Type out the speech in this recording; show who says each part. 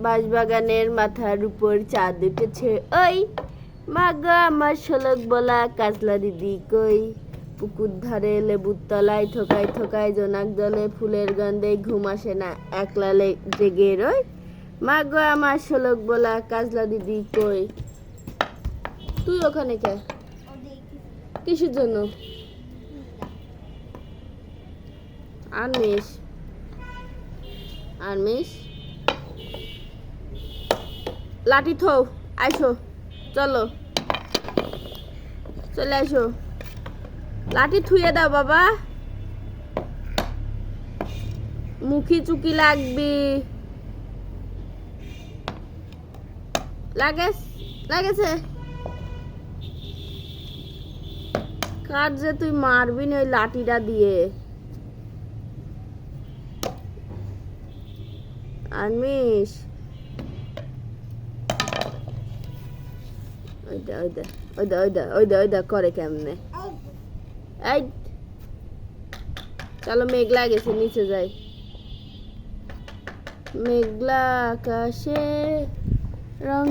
Speaker 1: বাঁশবাগানের মাথার উপর চাঁদ উঠেছে ওই, মা গো আমার শোলক বলা কাজলা দিদি কই, পুকুর ধারে লেবুর তলায় থোকায় থোকায় জোনাক জলে ফুলের গন্ধে ঘুম আসে না, একলা জেগে রই, মা গো আমার শোলক বলা কাজলা দিদি কই। তুই ওখানে কে? কিসের জন্য? আনমিস আনমিস লাঠি থো, আইসো, চলো চলে আসো, লাঠি থুয়ে দাও বাবা, মুখি চুকি লাগবে, লাগেছে কার যে তুই মারবি না ওই লাঠিটা দিয়ে। আনমিস ওইদা করে কেমনে, এই চলো, মেঘলা গেছে, নিচে যাই, মেঘলা আকাশে রং